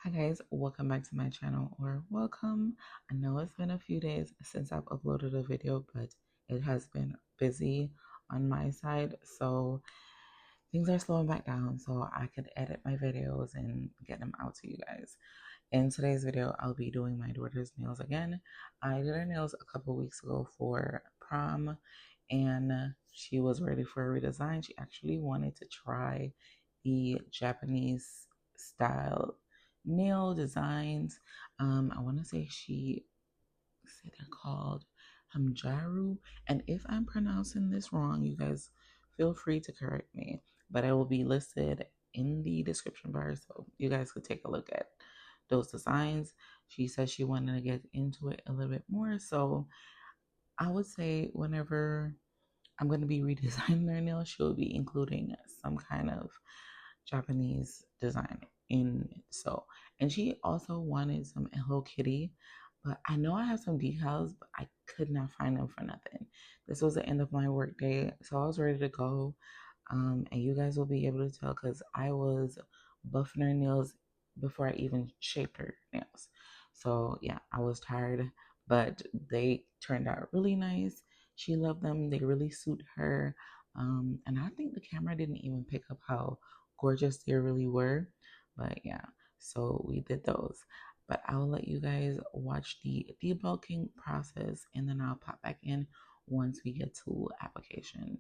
Hi guys, welcome back to my channel, or welcome. I know it's been a few days since I've uploaded a video, but it has been busy on my side, so things are slowing back down so I could edit my videos and get them out to you guys. In today's video, I'll be doing my daughter's nails again. I did her nails a couple weeks ago for prom, and she was ready for a redesign. She actually wanted to try the Japanese style nail designs. I want to say she said they're called Hime-Gyaru. And if I'm pronouncing this wrong, you guys feel free to correct me. But I will be listed in the description bar so you guys could take a look at those designs. She said she wanted to get into it a little bit more. So I would say whenever I'm going to be redesigning her nails, she'll be including some kind of Japanese design in it. So, and she also wanted some Hello Kitty, but I know I have some decals, but I could not find them for nothing. This was the end of my work day, so I was ready to go. And you guys will be able to tell because I was buffing her nails before I even shaped her nails. So yeah, I was tired, but they turned out really nice. She loved them. They really suit her. And I think the camera didn't even pick up how gorgeous they really were. But yeah, so we did those. But I'll let you guys watch the debulking process and then I'll pop back in once we get to application.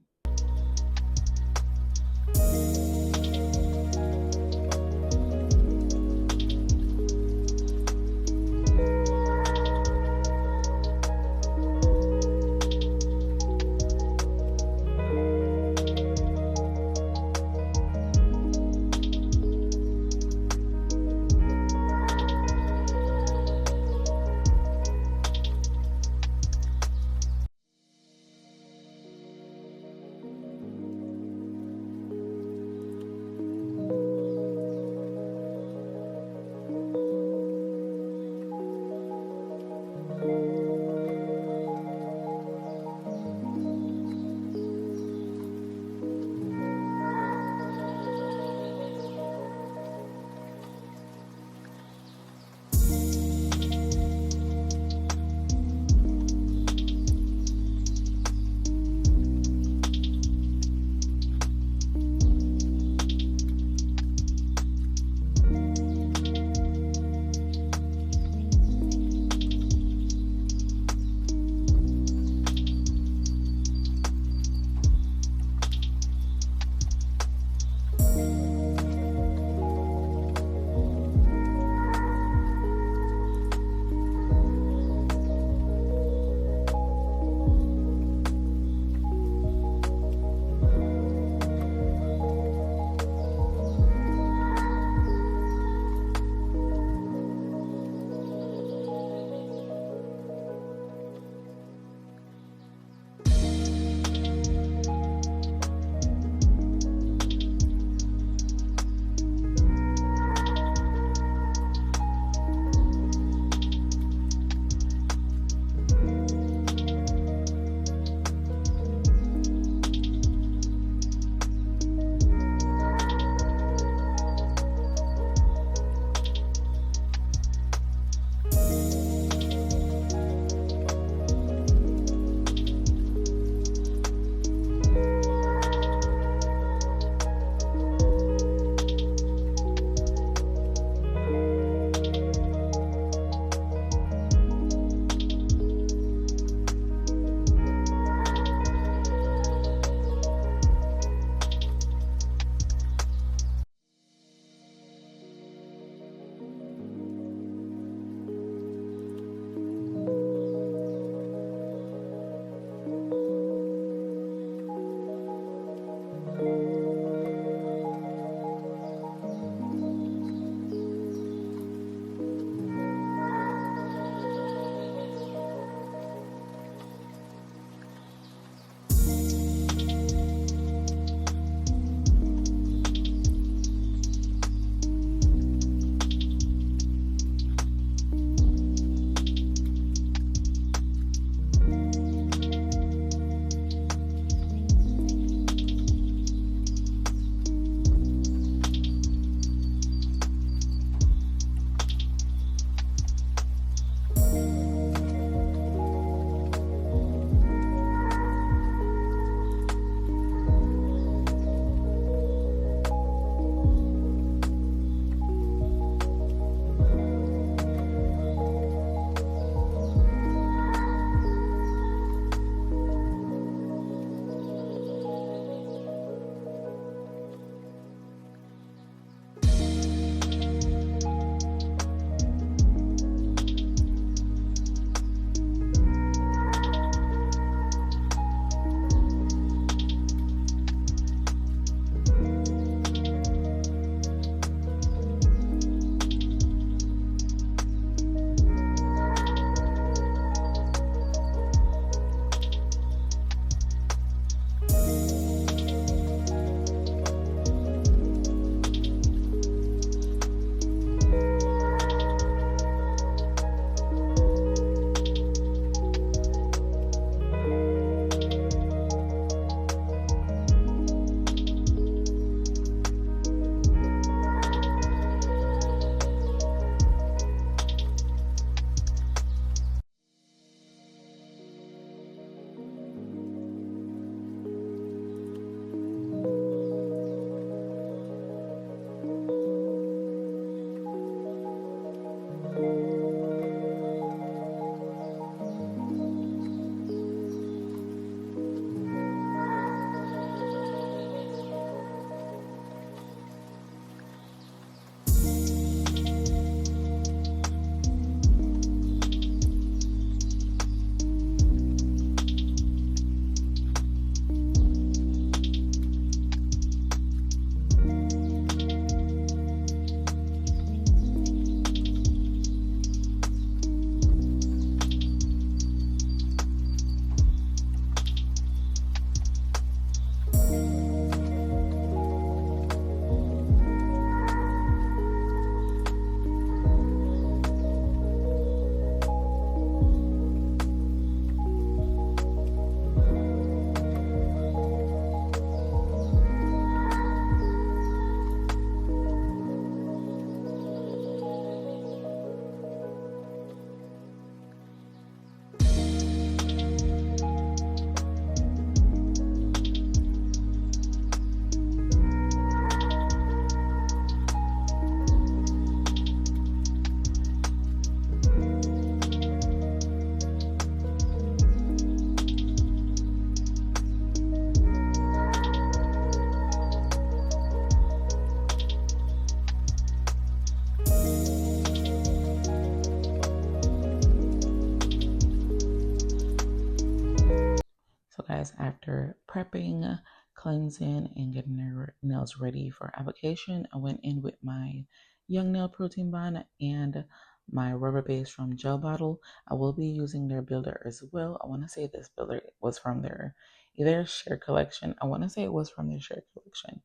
guys, after prepping, cleansing, and getting their nails ready for application, I went in with my Young Nail Protein Bond and my rubber base from Gel Bottle. I will be using their builder as well. I want to say this builder was from their either share collection. I want to say it was from their share collection.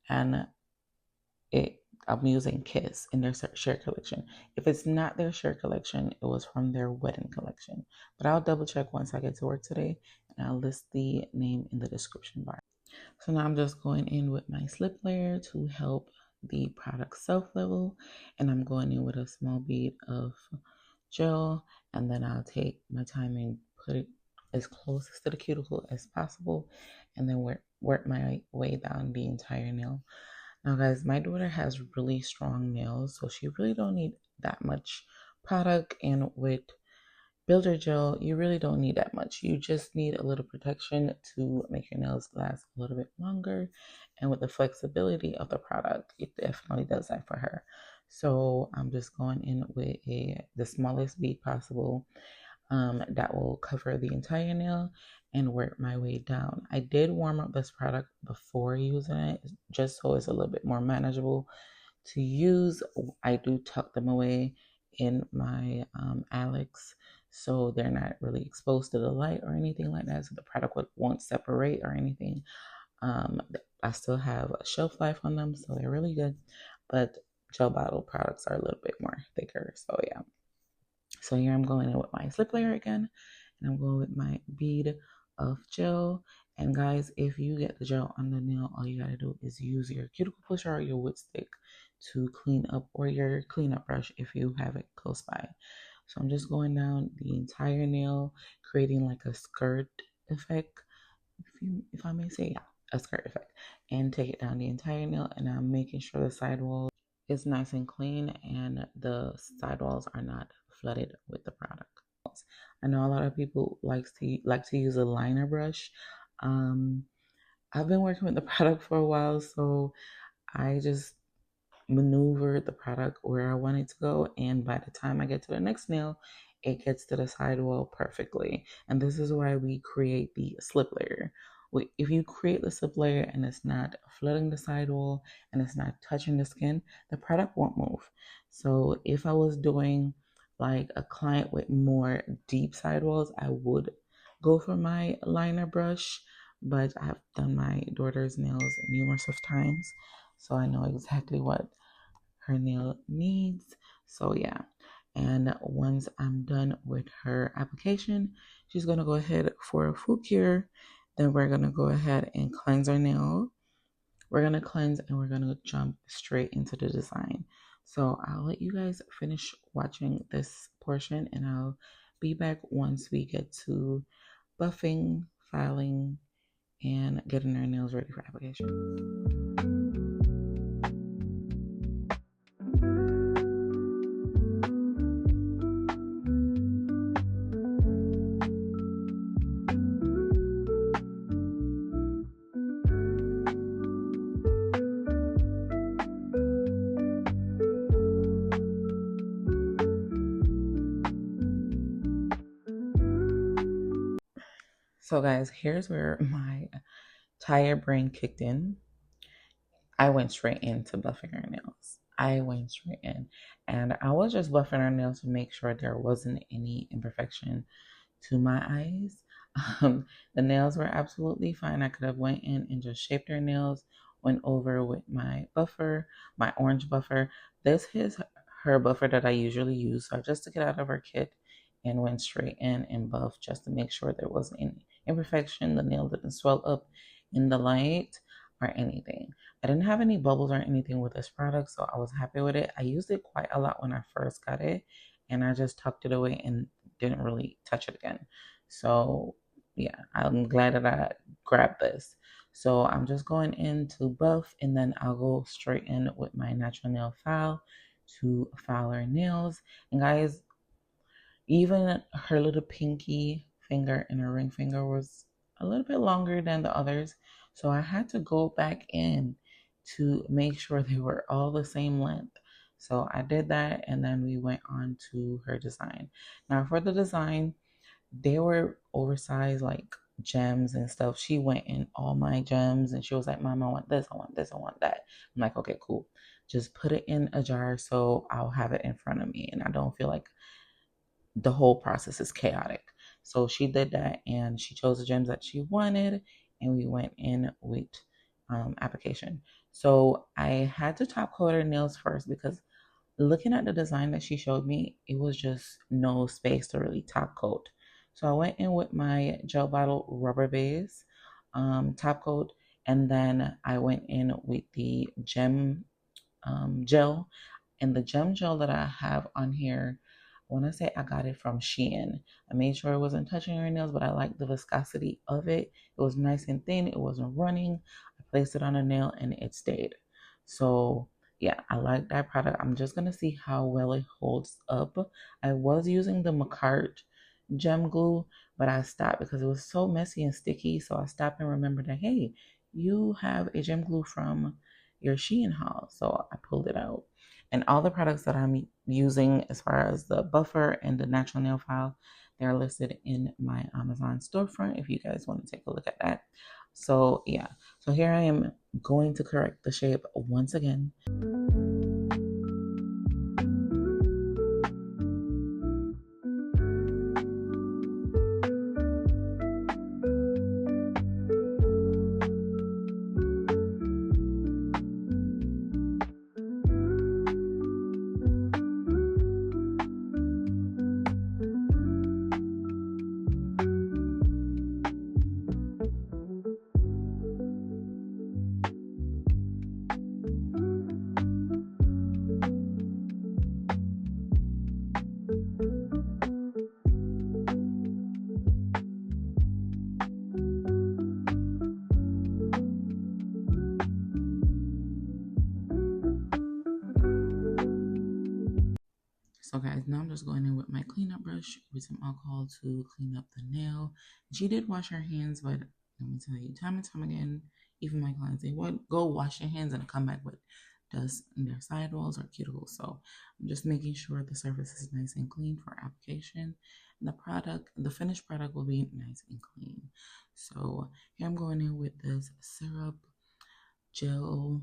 And I'm using Kiss in their share collection. If it's not their share collection, it was from their wedding collection. But I'll double check once I get to work today, and I'll list the name in the description bar. So now I'm just going in with my slip layer to help the product self-level, and I'm going in with a small bead of gel, and then I'll take my time and put it as close to the cuticle as possible, and then work my way down the entire nail. Now, guys, my daughter has really strong nails, so she really don't need that much product. And with builder gel, you really don't need that much. You just need a little protection to make your nails last a little bit longer. And with the flexibility of the product, it definitely does that for her. So I'm just going in with the smallest bead possible. That will cover the entire nail and work my way down. I did warm up this product before using it just so it's a little bit more manageable to use. I do tuck them away in my Alex so they're not really exposed to the light or anything like that, so the product won't separate or anything. I still have a shelf life on them, so they're really good, but Gel Bottle products are a little bit more thicker, so yeah. So here I'm going in with my slip layer again, and I'm going with my bead of gel. And guys, if you get the gel on the nail, all you gotta do is use your cuticle pusher or your wood stick to clean up, or your cleanup brush if you have it close by. So I'm just going down the entire nail, creating like a skirt effect, if I may say, yeah, a skirt effect, and take it down the entire nail. And I'm making sure the sidewall is nice and clean and the sidewalls are not flooded with the product. I know a lot of people like to use a liner brush. I've been working with the product for a while, so I just maneuver the product where I want it to go, and by the time I get to the next nail, it gets to the sidewall perfectly. And this is why we create the slip layer. If you create the slip layer and it's not flooding the sidewall and it's not touching the skin, the product won't move. So if I was doing like a client with more deep sidewalls, I would go for my liner brush, but I've done my daughter's nails numerous of times, so I know exactly what her nail needs. So yeah, and once I'm done with her application, she's gonna go ahead for a full cure. Then we're gonna go ahead and cleanse our nail. We're gonna cleanse and we're gonna jump straight into the design. So I'll let you guys finish watching this portion, and I'll be back once we get to buffing, filing, and getting our nails ready for application. So guys, here's where my tired brain kicked in. I went straight into buffing her nails. I went straight in, and I was just buffing her nails to make sure there wasn't any imperfection to my eyes. The nails were absolutely fine. I could have went in and just shaped her nails, went over with my buffer, my orange buffer. This is her buffer that I usually use. So I just took it out of her kit and went straight in and buffed just to make sure there wasn't any imperfection. The nail didn't swell up in the light or anything. I didn't have any bubbles or anything with this product, so I was happy with it. I used it quite a lot when I first got it, and I just tucked it away and didn't really touch it again. So yeah, I'm glad that I grabbed this. So I'm just going into buff, and then I'll go straight in with my natural nail file to file her nails. And guys, even her little pinky finger and her ring finger was a little bit longer than the others. So I had to go back in to make sure they were all the same length. So I did that, and then we went on to her design. Now for the design, they were oversized, like gems and stuff. She went in all my gems and she was like, Mom, I want this, I want this, I want that. I'm like, okay, cool. Just put it in a jar so I'll have it in front of me and I don't feel like the whole process is chaotic. So she did that and she chose the gems that she wanted and we went in with application. So I had to top coat her nails first because looking at the design that she showed me, it was just no space to really top coat. So I went in with my gel bottle rubber base, top coat, and then I went in with the gem gel. And the gem gel that I have on here, I want to say I got it from Shein. I made sure it wasn't touching her nails, but I liked the viscosity of it. It was nice and thin. It wasn't running. I placed it on a nail and it stayed. So yeah, I like that product. I'm just gonna see how well it holds up. I was using the Macart gem glue, but I stopped because it was so messy and sticky. So I stopped and remembered that, hey, you have a gem glue from your Shein haul. So I pulled it out. And all the products that I'm using as far as the buffer and the natural nail file, they're listed in my Amazon storefront if you guys want to take a look at that. So yeah, so here I am going to correct the shape once again. So guys, now I'm just going in with my cleanup brush with some alcohol to clean up the nail. She did wash her hands, but let me tell you, time and time again, even my clients say, "What? Go wash your hands and come back with dust in their sidewalls or cuticles." So I'm just making sure the surface is nice and clean for application. And the finished product will be nice and clean. So here I'm going in with this syrup gel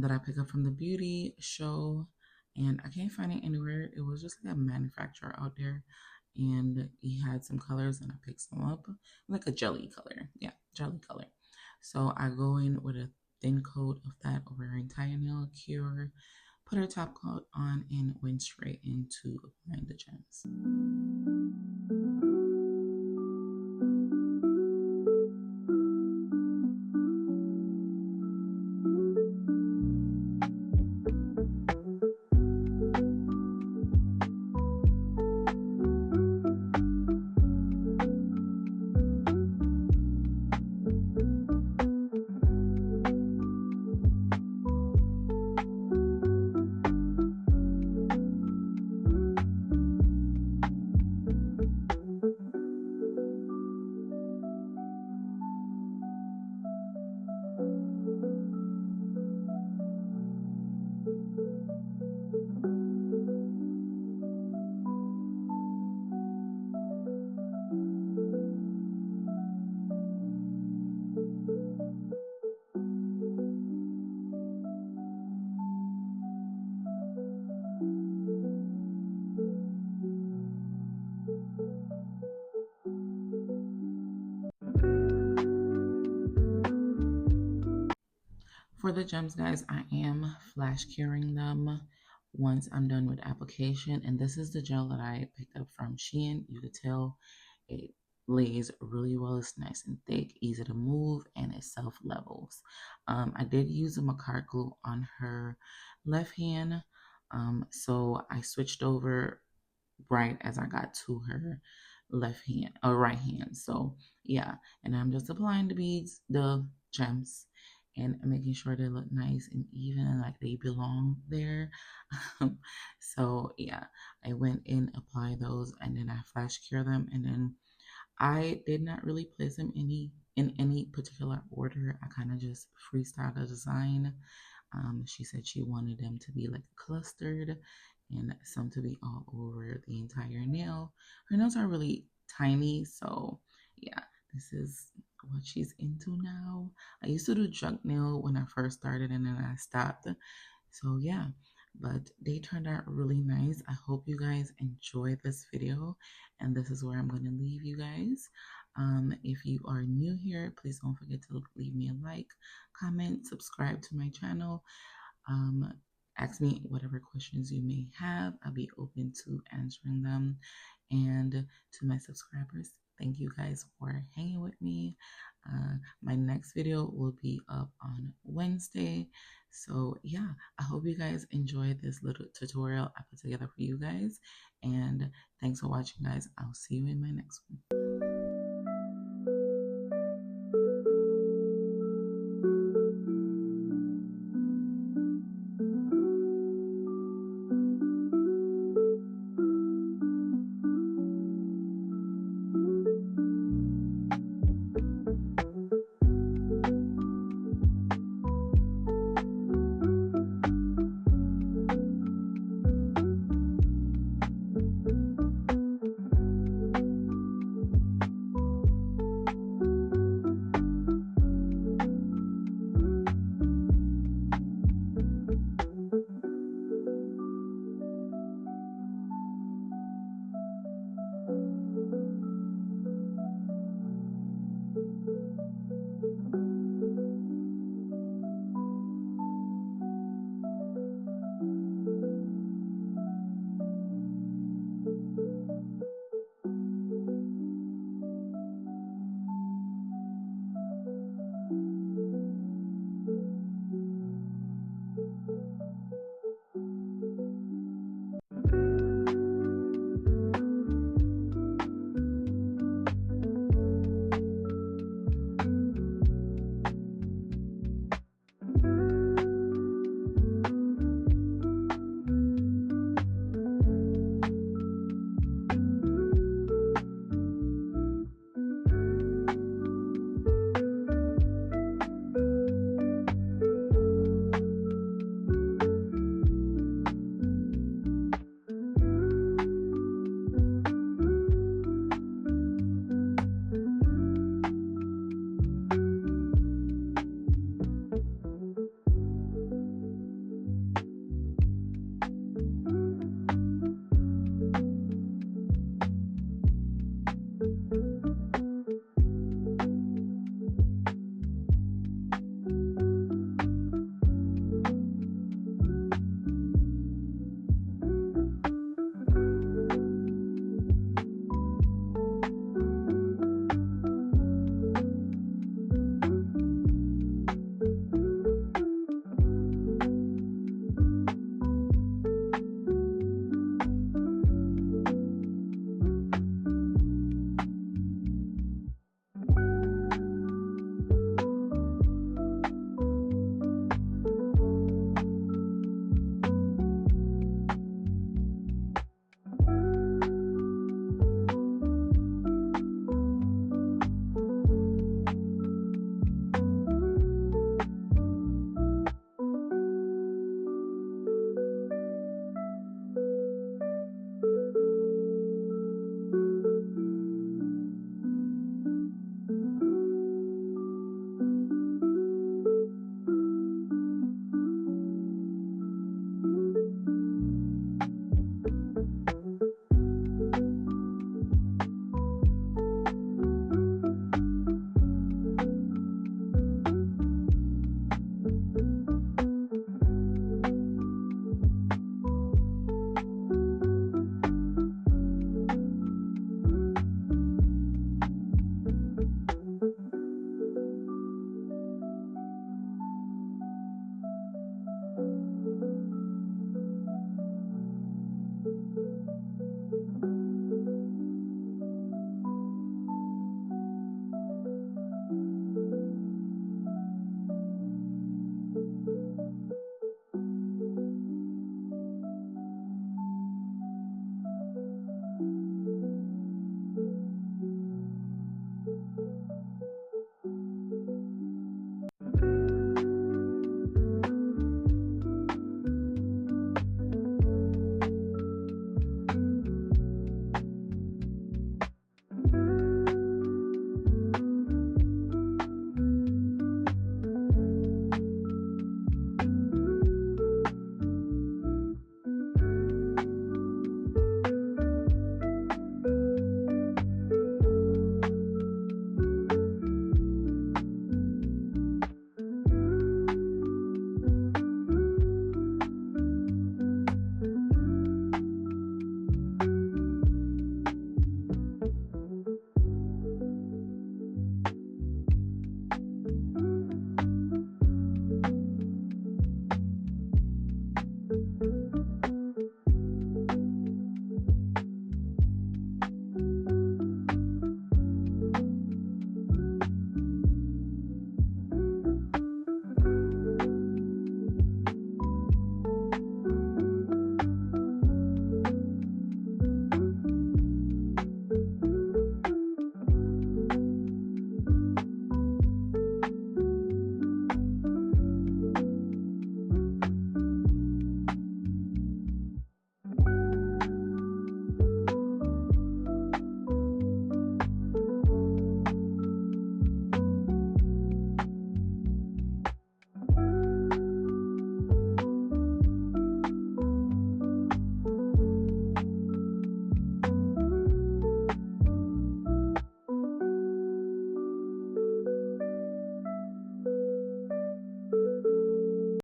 that I picked up from the beauty show, and I can't find it anywhere. It was just like a manufacturer out there, and he had some colors, and I picked some up, like a jelly color. Yeah, jelly color. So I go in with a thin coat of that over her entire nail, cure, put her top coat on, and went straight into applying the gems. For the gems, guys, I am flash curing them once I'm done with application. And this is the gel that I picked up from Shein. You could tell it lays really well. It's nice and thick, easy to move, and it self-levels. I did use a Macart glue on her left hand. So I switched over right as I got to her left hand or right hand. So yeah, and I'm just applying the beads, the gems, and making sure they look nice and even and like they belong there. So yeah, I went in, apply those, and then I flash cure them, and then I did not really place them in any particular order. I kind of just freestyled a design. She said she wanted them to be like clustered and some to be all over the entire nail. Her nails are really tiny, so yeah, This is what she's into now. I used to do junk nail when I first started and then I stopped. So yeah, but they turned out really nice. I hope you guys enjoy this video, and this is where I'm going to leave you guys. If you are new here, please don't forget to leave me a like, comment, subscribe to my channel. Um, Ask me whatever questions you may have. I'll be open to answering them. And to my subscribers, thank you guys for hanging with me. My next video will be up on Wednesday. So yeah, I hope you guys enjoyed this little tutorial I put together for you guys. And thanks for watching, guys. I'll see you in my next one.